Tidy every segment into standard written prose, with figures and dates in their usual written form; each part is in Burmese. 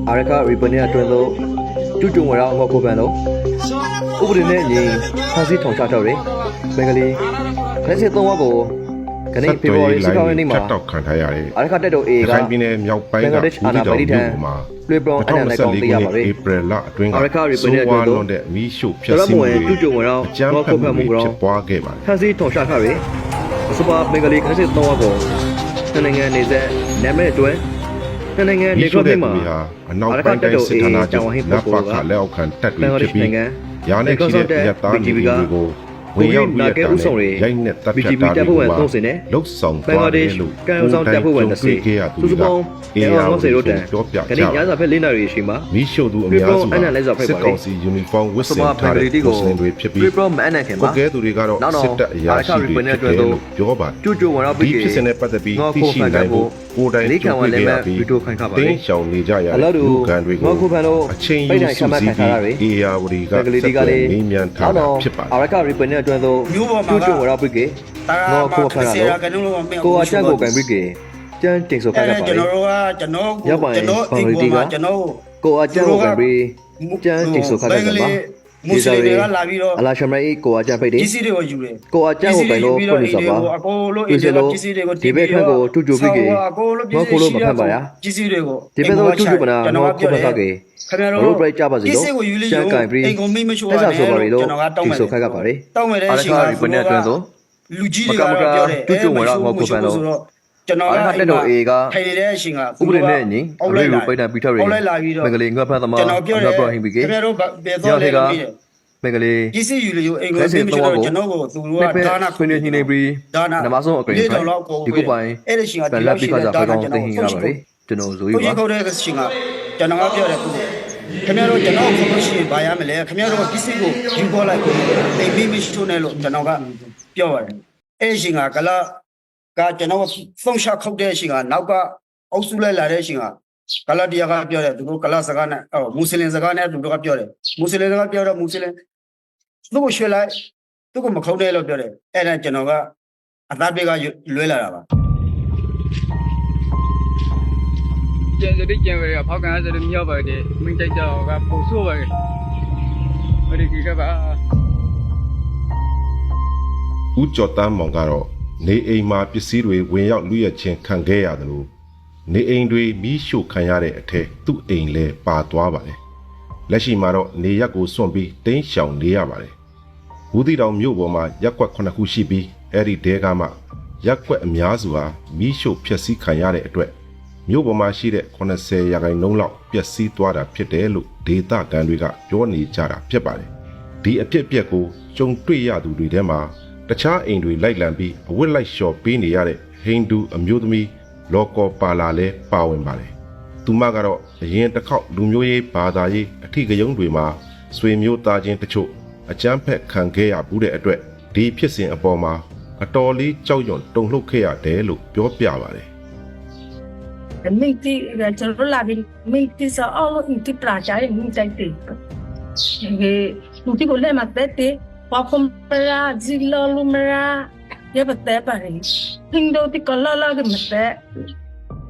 အာရကရီပနီအတွင်းသို့ကျူးကျုံဝရငေါ်ခုပန်လို့ဥပဒေနဲ့ညီဖန်ဆီးထောင်ချတော့တယ်ဘင်္ဂလီလက်စစ်သုံးဝက်ကိုကနေဖေဖော်ဝါရီ16ရက်နေ့မှာတောက်ခံထားရတယ်အာရကတက်တော် A ကခိုင်ပြည်နယ်မြောက်ပိုင်းကဦးတီတော်မြို့မှာလွေပရောင်းအနံ့နဲ့ကောင်းသိရပါတယ်ဧပြီလအတွင်းကအာရကရီပနီအတွင်းသို့တဲ့မီးရှို့ဖျက်ဆီးမှုကျူးကျုံဝရငေါ်ခုပန်မှုကြောင့်ပွားခဲ့ပါတယ်ဖန်ဆီးထောင်ချခဲ့ပြီစပါဘင်္ဂလီလက်စစ်သုံးဝက်ကိုနိုင်ငံနေဆက်နာမည်အတွင်းနိုင်ငံနေခွင့်မှာအနောက်ပိုင်းတိုင်းစစ်ဌာနချုပ်နပခလက်အောက်ခံတပ်တွေဖြစ်ပြီးရာနဲ့ချီတဲ့ရတာကြီးတွေကိုဝင်ရောက်ပြီးတဲ့ရိုက်နဲ့တပ်ဖြတ်တာတွေကိုလှုပ်ဆောင်သွားတယ်လို့ကံဆောင်တပ်ဖွဲ့ဝင်20စုစုပေါင်း90ရိုတန်ကနေညစာဖက်၄နာရီရှိမှာမီးရှို့သူအများစုစစ်ကောင်စီယူနီဖောင်းဝတ်ဆင်ထားတဲ့ကိုစင်တွေဖြစ်ပြီးပုတ်ကဲသူတွေကတော့စစ်တပ်အရာရှိတွေဖြစ်တယ်လို့ပြောပါတယ်ကျူကျူဝင်တော့ပြီးဖြစ်စတဲ့ပတ်သက်ပြီးသိရှိနိုင်ဖို့ကိုယ်တိုင်ကြိုးပမ်းရပြီးတင်းရှောင်နေကြရတဲ့လူကန်တွေကိုအချိန်ယူစုစည်းပြီးအေယာဝတီကစက်ကိုငင်းမြန်ထားတာဖြစ်ပါတယ်အာရကရီပနီအတွင်းသို့ကျူကျူဝင်တော့ပြီးငေါ်ခုဖန်လာတော့ကိုအချက်ကိုကန်ပြီးကျန်းတင်ဆိုခိုင်းရပါတယ်ကျွန်တော်ဒီကကျွန်တော်ကိုအချက်ကိုကန်ပြီးကျန်းတင်ဆိုခိုင်းရပါမွတ်စလင်တွေကလာပြီးတော့အလာရှမရီကိုအကြပိတ်တယ်ပစ္စည်းတွေကိုယူတယ်ကိုအကြကိုပိုင်လို့ပြလို့ဆိုပါအကိုလို့အေးတဲ့ပစ္စည်းတွေကိုဒီဘက်ခန့်ကိုတူတူပြီးကေအကိုလို့ပစ္စည်းမဖတ်ပါရပစ္စည်းတွေကိုဒီဘက်တော့တူတူမနာကျွန်တော်ပြောတယ်ခင်ဗျားတို့ဘရိတ်ကြပါစီလို့ကျန်ကင်ပြီးအိမ်ကိုမိမချိုးရတယ်ဆိုပါလေလို့ဒီဆိုခိုင်းရပါတယ်တောင်းမယ်တဲ့အချိန်ကဘယ်နဲ့အတွင်းဆိုလူကြီးတွေကပြောတယ်တူတူဝင်တော့ငေါ့ခုပန်လို့ကျွန်တော်အဲ့တက်တော် A ကထိုင်နေတဲ့အချိန်ကဥပဒေနဲ့ညီအရေးကိုပိတ်တံပြီးထောက်ရအောက်လိုက်လာပြီးတော့ဘင်္ဂလီငွက်ဖတ်သမားကျွန်တော်ပြောတယ်ခင်ဗျားတို့ဘယ်တော့လဲဘင်္ဂလီပစ္စည်းယူလို့အိမ်ကိုပြီးမလို့ကျွန်တော်ကိုသူတို့ကဒါနာခွင့်နေနေပြီးနမဆုံးအကရင်ဒီကုပိုင်အဲ့ဒီရှင်ကဒီလက်ပြီးခါစားဖောင်းသိဟင်ရပါလေကျွန်တော်ဇိုးကြီးပါကိုကြီးခေါ်တဲ့ရှင်ကကျွန်တော်ကပြောတယ်ခင်ဗျားတို့ကျွန်တော်ကိုလို့ရှိရင်ဘာရမလဲခင်ဗျားတို့ပစ္စည်းကိုယူခေါ်လိုက်ကိုအိမ်ပြီးမရှိနဲ့လို့ကျွန်တော်ကပြောပါတယ်အဲ့ဒီရှင်ကကလာကကျွန်တော်ဖုန်းရှာခောက်တဲ့ရှင်ကနောက်ကအောက်စုလိုက်လာတဲ့ရှင်ကကလာတရားကပြောတယ်သူတို့ကလာစကားနဲ့မွတ်စလင်စကားနဲ့သူတို့ကပြောတယ်မွတ်စလင်စကားပြောတော့မွတ်စလင်သူ့ကိုရွှေလိုက်သူ့ကိုမခုံးတယ်လို့ပြောတယ်အဲ့ဒါကျွန်တော်ကအသားတွေကလွဲလာတာပါကျန်တဲ့ကျန်ရဖောက်ကန်ဆိုတဲ့မြောက်ပါတယ်မင်းတိုက်တော့ကပို့ဆိုးပါတယ်အဲ့ဒီကပါဦးကျော်တန်းမောင်ကတော့နေအိမ်မှာပစ္စည်းတွေဝင်ရောက်လူရချင်းခံခဲ့ရတယ်လို့နေအိမ်တွေမီးရှို့ခံရတဲ့အထက်သူ့အိမ်လဲပါသွားပါတယ်လက်ရှိမှာတော့နေရက်ကိုစွန့်ပြီးတင်းရှောင်နေရပါတယ်ဘူးတီတောင်မြို့ပေါ်မှာရက်ကွက်9ခုရှိပြီးအဲ့ဒီတဲကမှရက်ကွက်အများစုဟာမီးရှို့ဖျက်ဆီးခံရတဲ့အတွက်မြို့ပေါ်မှာရှိတဲ့80ရာခိုင်နှုန်းလောက်ပျက်စီးသွားတာဖြစ်တယ်လို့ဒေသခံတွေကပြောနေကြတာဖြစ်ပါတယ်ဒီအဖြစ်အပျက်ကိုကြုံတွေ့ရသူတွေထဲမှာတခြားအိမ်တွေလိုက်လံပြီးအဝတ်လိုက်လျှော်ပေးနေရတဲ့ဟိန္ဒူအမျိုးသမီးလော်ကောပါလာလည်းပါဝင်ပါတယ်သူမကတော့အရင်တစ်ခေါက်လူမျိုးရေးဘာသာရေးအထီးကယုံတွေမှာဆွေမျိုးသားချင်းတချို့အကြမ်းဖက်ခံခဲ့ရဘူးတဲ့အတွက်ဒီဖြစ်စဉ်အပေါ်မှာအတော်လေးကြောက်ရွံ့တုန်လှုပ်ခဲ့ရတယ်လို့ပြောပြပါတယ်မိတိကျွန်တော်လာပြီးမိတိစားအောင်လို့ဒီပလာချာရဲ့မိတိုက်တယ်လူတီကိုလည်းမတက်တယ်ဘာကွန်ပရာဂျီလောလူမရာရပတ်တဲ့ပါရင်ဟင်းဒိုတီကလာလာကမတဲ့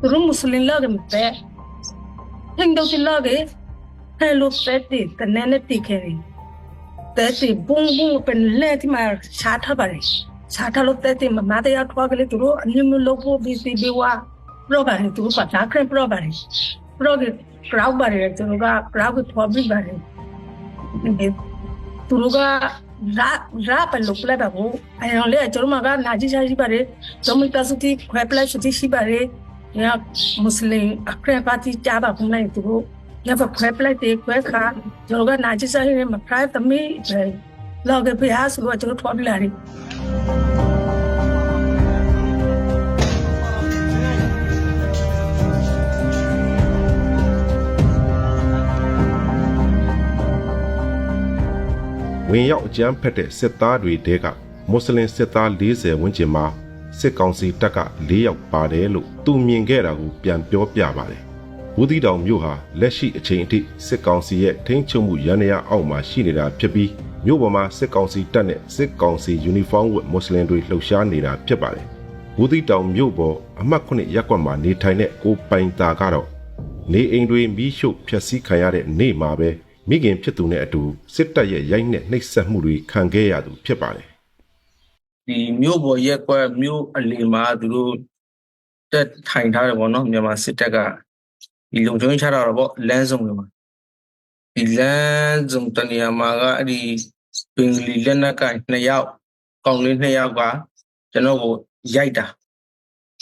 သူတို့မွတ်စလင်လာကမတဲ့ဟင်းဒိုတီလာကဟဲလိုတက်တယ်တနည်းနဲ့တိခဲတယ်တဲ့စီဘုံဘုံเป็นလက်ที่มาชาร์จထားပါတယ်ชาร์จထားလို့တဲ့စီမတရားထွားကလေးသူတို့အမျိုးမျိုးလုပ်ဖို့ပြီးစီပြီးဝါprogram tu pada keren program crowd bare tu ga crowd public bare tu ga ra pa lo pla ba bo ayon le choro ma ga naji saji bare zomi pasuti khwe pla suti si bare ya muslim akren party cha ba kum lai tu ya ba khwe pla te khwe kha choro ga naji saji ne ma khra tami lo ge bya so ga choro thwa pla riဝင်ရောက်အကြမ်းဖက်တဲ့စစ်သားတွေတဲကမွတ်စလင်စစ်သား40ဝန်းကျင်မှာစစ်ကောင်စီတပ်က4ယောက်ပါတယ်လို့သူမြင်ခဲ့တာကိုပြန်ပြောပြပါတယ်။ဘူးတီတောင်မြို့ဟာလက်ရှိအချိန်အထိစစ်ကောင်စီရဲ့ထိန်းချုပ်မှုရန်ရာအောက်မှာရှိနေတာဖြစ်ပြီးမြို့ပေါ်မှာစစ်ကောင်စီတပ်နဲ့စစ်ကောင်စီယူနီဖောင်းဝတ်မွတ်စလင်တွေလှုပ်ရှားနေတာဖြစ်ပါတယ်။ဘူးတီတောင်မြို့ပေါ်အမှတ်9ရပ်ကွက်မှာနေထိုင်တဲ့ကိုပိုင်တာကတော့ နေအိမ်တွေမီးရှို့ဖျက်ဆီးခံရတဲ့နေ့မှာပဲမိခင်ဖြစ်သူနဲ့အတူစစ်တပ်ရဲ့ရိုက်နှက်နှိပ်စက်မှုတွေခံခဲ့ရသူဖြစ်ပါတယ် ဒီမြို့ပေါ်ရက်ကွက်မြို့အလယ်မှာသူတို့တက်ထိုင်ထားတယ်ပေါ့နော်မြန်မာစစ်တပ်ကဒီလုံခြုံရေးချတာတော့ပေါ့လမ်းစုံတွေမှာဒီလမ်းစုံတနေရာမှာကအဲ့ဒီပင်လီလက်နက်က2ယောက်ကောင်းလေး2ယောက်ကကျွန်တော်ကိုရိုက်တာ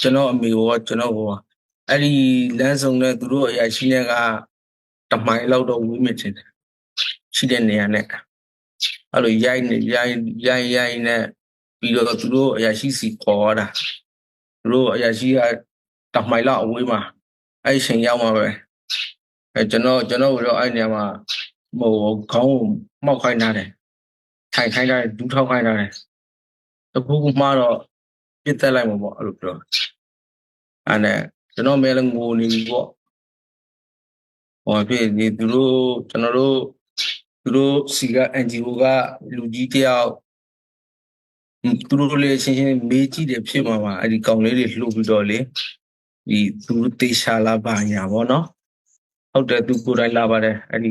ကျွန်တော်အမေကကျွန်တော်ကအဲ့ဒီလမ်းစုံနဲ့သူတို့အရာရှိတွေကတမိုင်လောက်တော့ဝေးမြစ်တယ်ရှိတဲ့နေရာနဲ့အဲ့လိုရိုက်နဲ့ပြီးတော့သူတို့အရာရှိစီခေါ်တာသူတို့အရာရှိကတမိုင်လောက်အဝေးမှာအဲ့ချိန်ရောက်မှာပဲအဲ့ကျွန်တော်တော့အဲ့နေရာမှာဟိုခေါင်းကိုမှောက်ခိုင်းထားတယ်ထိုင်ခိုင်းထားတယ်ဒူးထောက်ခိုင်းထားတယ်တခုခုမှတော့ပြစ်တက်လိုက်မှာပေါ့အဲ့လိုပြောအဲ့နဲ့ကျွန်တော်မဲလည်းငိုနေပြီပေါ့ဟောပြည့်ဒီသူတို့စီက NGO ကလူကြီးတယောက်သူတို့လည်းရှင်းမေးကြည့်တယ်ဖြစ်မှာပါအဲ့ဒီကောင်လေးတွေလှုပ်ပြီးတော့လေဒီသူတေချာလာပါညာပေါ့နော်ဟုတ်တယ်သူကိုယ်တိုင်လာပါတယ်အဲ့ဒီ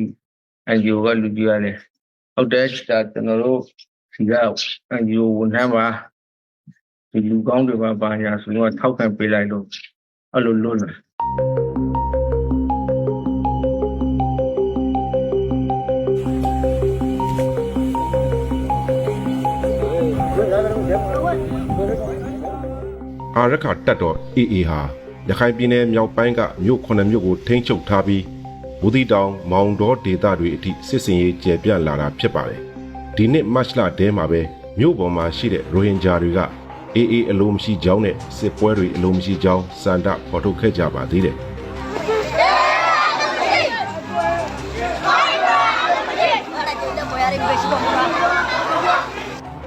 NGO ကလူကြီးရတယ်ဟုတ်တယ်ကျွန်တော်တို့စီက NGO ဝန်ထမ်းပါဒီလူကောင်းတွေပါညာဆိုတော့ထောက်ခံပေးလိုက်လို့အဲ့လိုလို့လားအာရခတက်တော် AA ဟာရခိုင်ပြည်နယ်မြောက်ပိုင်းကမြို့9မြို့ကိုထိန်းချုပ်ထားပြီးဘူတီတောင်မောင်တော်ဒေသတွေအထိစစ်စင်ရေးကျယ်ပြန့်လာတာဖြစ်ပါတယ်ဒီနှစ်မတ်လတဲမှာပဲမြို့ပေါ်မှာရှိတဲ့ရိုဟင်ဂျာတွေက AA အလိုမရှိကြောင်းနဲ့စစ်ပွဲတွေအလိုမရှိကြောင်းစန္ဒဖော်ထုတ်ခဲ့ကြပါသေးတယ်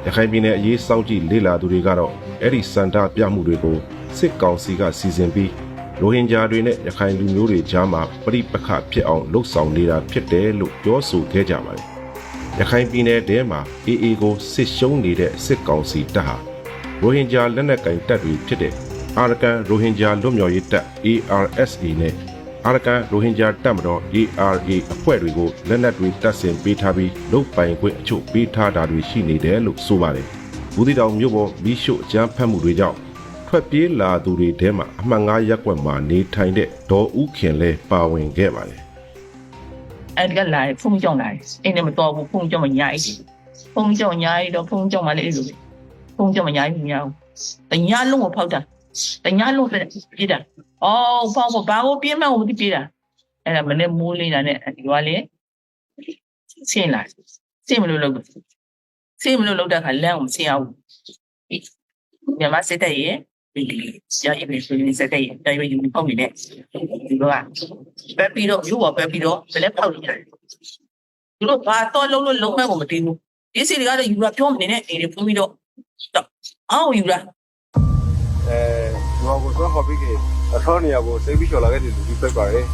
ရခိုင်ပြည်နယ်အရေးစောင့်ကြည့်လေ့လာသူတွေကတော့အဲ့ဒီစန္ဒပြမှုတွေကိုစစ်ကောင်စီကစီစဉ်ပြီးရိုဟင်ဂျာတွေနဲ့ရခိုင်လူမျိုးတွေကြားမှာပြိပခဖြစ်အောင်လှုပ်ဆောင်နေတာဖြစ်တယ်လို့ပြောဆိုခဲ့ကြပါတယ်ရခိုင်ပြည်နယ်ထဲမှာ AA ကိုစစ်ရှုံးနေတဲ့စစ်ကောင်စီတပ်ဟာရိုဟင်ဂျာလက်နက်ကင်တပ်တွေဖြစ်တဲ့အာရကန်ရိုဟင်ဂျာလွတ်မြောက်ရေးတပ် ARSA နဲ့အာရကန်ရိုဟင်ဂျာတပ်မတော် ARA အဖွဲ့တွေကိုလက်နက်တွေတပ်ဆင်ပေးထားပြီးလုတ်ပိုင်ခွင့်အချို့ပေးထားတာတွေရှိနေတယ်လို့ဆိုပါတယ်ဘူးတီတောင်မြို့ပေါ်မီးရှို့အကြမ်းဖက်မှုတွေကြောင့်ထွက်ပြေးလာသူတွေထဲမှာအမှတ်9ရပ်ကွက်မှာနေထိုင်တဲ့ဒေါ်ဦးခင်လည်းပါဝင်ခဲ့ပါတယ်အဲ့ကလာဖုန်းကြောင့်လာအင်းနဲ့မတော်ဘူးဖုန်းကြောင့်မညားဘူးဖုန်းကြောင့်ညားရတော့ဖုန်းကြောင့်မလေးလို့ဖုန်းကြောင့်မညားဘူးညားတညာလုံးကိုဖောက်တာတညာလုံးပြေးတာအော်ဖောက်ဘာကိုပြေးမှန်းကိုမသိပြေးတာအဲ့ဒါမနေ့မိုးလေးတာနဲ့ဒီကလေဆင်းလာဆင်းမလို့လောက်တဲ့ခါလမ်းကိုမဆင်းအောင်မြန်မာစစ်တပ်ရဲ့ဒီရာရေးပဲဆိုရင်စစ်တပ်ရဲ့တိုင်းယူနီဖောင်းနေနဲ့ဒီကပက်ပြီးတော့ယူပါပက်ပြီးတော့ဘယ်လဲဖောက်နေတယ်သူတို့ဘာတော့လုံးမဲ့ကိုမသိဘူးဒီစီတွေကတော့ယူလာပြောမနေနဲ့အေးတွေဖုန်းပြီးတော့အော်ယူလာဒီကိုတော့ဟောပြီးကအထောင်းနေရာကိုစိတ်ပြီးချော်လာခဲ့တယ်လူကြီးပြတ်ပါရဲ့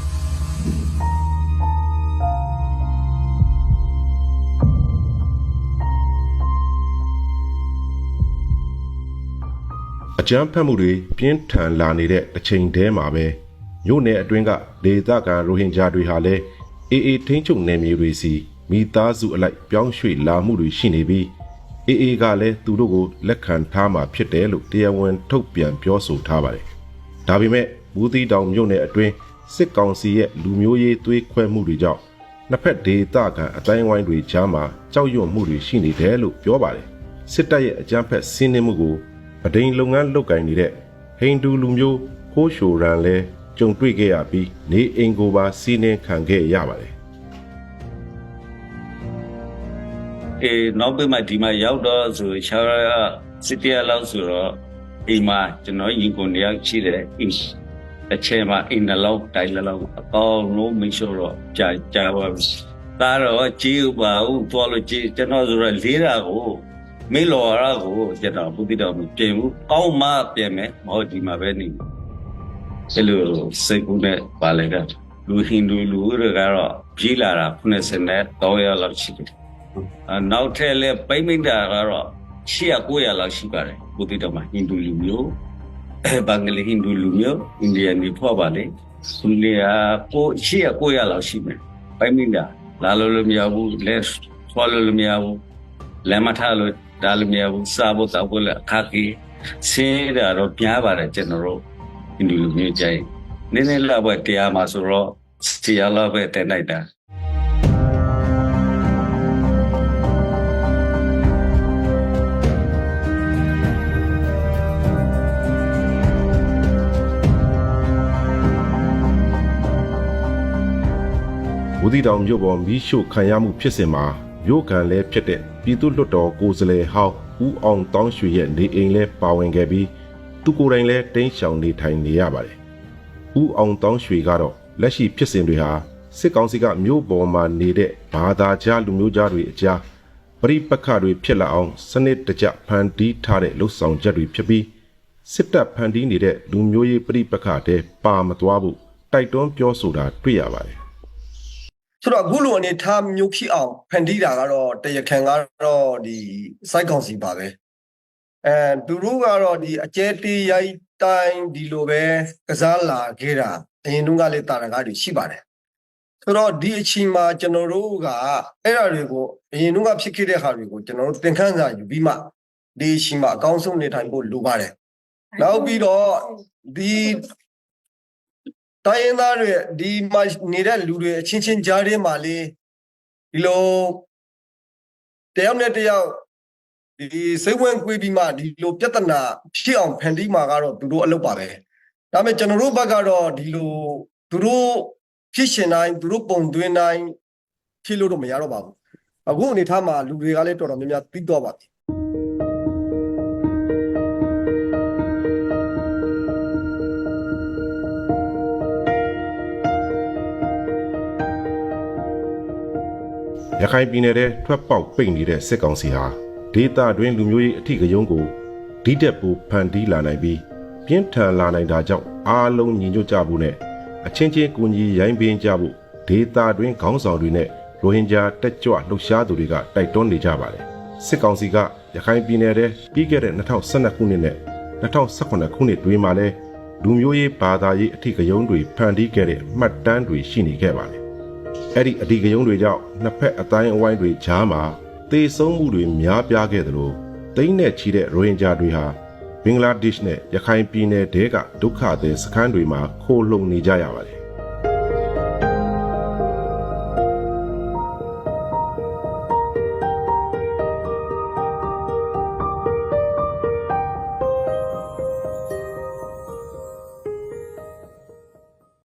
အကြမ်းဖက်မှုတွေပြင်းထန်လာနေတဲ့အချိန်တည်းမှာပဲမြို့နယ်အတွင်းကဒေသခံရိုဟင်ဂျာတွေဟာလည်း AA ထိန်းချုပ်နယ်မြေတွေစီမိသားစုအလိုက်ပြောင်းရွှေ့လာမှုတွေရှိနေပြီး AA ကလည်းသူတို့ကိုလက်ခံထားမှာဖြစ်တယ်လို့တရားဝင်ထုတ်ပြန်ပြောဆိုထားပါတယ်။ဒါပေမဲ့ဘူးတီတောင်မြို့နယ်အတွင်းစစ်ကောင်စီရဲ့လူမျိုးရေးသွေးခွဲမှုတွေကြောင့်နှစ်ဖက်ဒေသခံအတိုင်းဝိုင်းတွေကြားမှာကြောက်ရွံ့မှုတွေရှိနေတယ်လို့ပြောပါတယ်။စစ်တပ်ရဲ့အကြမ်းဖက်စီးနင်းမှုကိုအဒိန်လုပ်ငန်းလုပ်ကိုင်နေတဲ့ဟိန္ဒူလူမျိုးဟိုးရှိုရန်လဲကြုံတွေ့ခဲ့ရပြီးနေအိမ်ကိုပါစီးနင်းခံခဲ့ရပါတယ်နောက်ပိုင်းမှာဒီမှာရောက်တော့ဆိုချာစစ်တရားလောက်ဆိုတော့အိမ်မှာကျွန်တော်ရင်ကုန်တရားရှိတယ်အိမ်တစ်ချိန်မှာအိမ်နှလောက်တိုင်းလောက်အကောင်လုံးမင်းရှို့တော့ကြာပါဘူးဒါတော့ကြည့်ပါဦးသွားလို့ကြည့်ကျွန်တော်ဆိုတော့လေးတာကိုမင်းလော်ရကိုကျွန်တော်ဘူးတိတော်မပြင်ဘူးကောင်းမှပြင်မယ်မဟုတ်ဒီမှာပဲနေအဲ့လိုစိတ်ကူးနဲ့ပါလေကလူဟိန္ဒူလူတွေကတော့ကြီးလာတာ93ရက်လောက်ရှိတယ်နောက်ထပ်လည်းပိမိတာကတော့800 900လောက်ရှိပါတယ်ဘူးတိတော်မှာဟိန္ဒူလူမျိုး ဘင်္ဂလီဟိန္ဒူလူမျိုးအိန္ဒိယနေဖွဲ့ပါလေသူတွေကကိုရှိရကိုရလောက်ရှိမယ်ပိုင်မိတာလာလို့မရဘူးလက်ဆွာလို့မရဘူးလက်မထားလို့ဒါလည်းမရဘူးစားဖို့တောက်ဖို့လည်းအခက်ကြီးဆင်းရတော့ပြားပါတယ်ကျွန်တော်တို့ဟိန္ဒူလူမျိုးကြိုင်နည်းနည်းလောက်ပဲတရားမှာဆိုတော့တရားလောက်ပဲတက်လိုက်တာ ဝတီတောင်မြို့ပေါ်မီးရှို့ခံရမှုဖြစ်စဉ်မှာမြို့ကန်လည်းဖြစ်တဲ့ပြည်သူ့လွှတ်တော်ကိုယ်စားလှယ်ဟောင်းဦးအောင်တောင်းရွှေရဲ့နေအိမ်လည်းပါဝင်ခဲ့ပြီးသူကိုယ်တိုင်လည်းတိမ်းရှောင်နေထိုင်နေရပါတယ်။ဦးအောင်တောင်းရွှေကတော့လက်ရှိဖြစ်စဉ်တွေဟာစစ်ကောင်စီကမြို့ပေါ်မှာနေတဲ့ဘာသာကြားလူမျိုးကြားတွေအကြားပရိပက္ခတွေဖြစ်လာအောင်စနစ်တကျဖန်တီးထားတဲ့လှုပ်ဆောင်ချက်တွေဖြစ်ပြီးစစ်တပ်ဖန်တီးနေတဲ့လူမျိုးရေးပရိပက္ခတွေပါမသွားဘူးတိုက်တွန်းပြောဆိုတာတွေ့ရပါတယ် ဆိုတော့အခုလိုအနေထားမျိုးဖြစ်အောင်ဖန်တီးတာကတော့တရားခံကတော့ဒီစိုက်ကောင်စီပါပဲသူတို့ကတော့ဒီအကျဲတေးရိုက်တိုင်းဒီလိုပဲကစားလာခဲ့တာအရင်တုန်းကလည်းတာရကားတွေရှိပါတယ်ဆိုတော့ဒီအချိန်မှာကျွန်တော်တို့ကအဲ့ဒါတွေကိုအရင်တုန်းကဖြစ်ခဲ့တဲ့ဟာတွေကိုကျွန်တော်တို့သင်ခန်းစာယူပြီးမှဒီအချိန်မှာအကောင်းဆုံးနေထိုင်ဖို့လိုပါတယ်နောက်ပြီးတော့ဒီတိုင်းရင်းသားတွေဒီမှာနေတဲ့လူတွေအချင်းချင်းကြားထဲမှာလေဒီလိုတယောက်နဲ့တယောက်ဒီစိတ်ဝင်ကွေးပြီးမှဒီလိုပြဿနာဖြစ်အောင်ဖန်တီးမှာကတော့သူတို့အလုပ်ပါပဲဒါပေမဲ့ကျွန်တော်တို့ဘက်ကတော့ဒီလိုသူတို့ဖြစ်ရှင်တိုင်းသူတို့ပုံသွင်းတိုင်းဖြစ်လို့တော့မရတော့ပါဘူးအခုအနေထားမှာလူတွေကလည်းတော်တော်များများသိတော့ပါပြီ ရခိုင်ပြည်နယ်ထဲထွက်ပေါက်ပိတ်နေတဲ့စစ်ကောင်စီဟာဒေသတွင်းလူမျိုးရေးအထီးကယုံကိုဒီတက်ပူဖန်တီးလာနိုင်ပြီးပြင်းထန်လာနိုင်တာကြောင့်အားလုံးညီညွတ်ကြဖို့နဲ့အချင်းချင်းကူညီရိုင်းပင်းကြဖို့ဒေသတွင်းခေါင်းဆောင်တွေနဲ့ရိုဟင်ဂျာတက်ကြွလှုပ်ရှားသူတွေကတိုက်တွန်းနေကြပါတယ်စစ်ကောင်စီကရခိုင်ပြည်နယ်ထဲပြီးခဲ့တဲ့2012ခုနှစ်နဲ့2018ခုနှစ်တွင်မှာလဲလူမျိုးရေးဘာသာရေးအထီးကယုံတွေဖန်တီးခဲ့တဲ့မှတ်တမ်းတွေရှိနေခဲ့ပါတယ် အဲ့ဒီအဒီကယုံတွေကြောင့်နှစ်ဖက်အတိုင်းအဝိုင်းတွေကြားမှာတေဆုံးမှုတွေများပြားခဲ့သလိုတိမ့်နဲ့ချီတဲ့ရိုဟင်ဂျာတွေဟာဘင်္ဂလားဒေ့ရှ်နဲ့ရခိုင်ပြည်နယ်တဲကဒုက္ခသည်စခန်းတွေမှာခိုလှုံနေကြရပါတယ်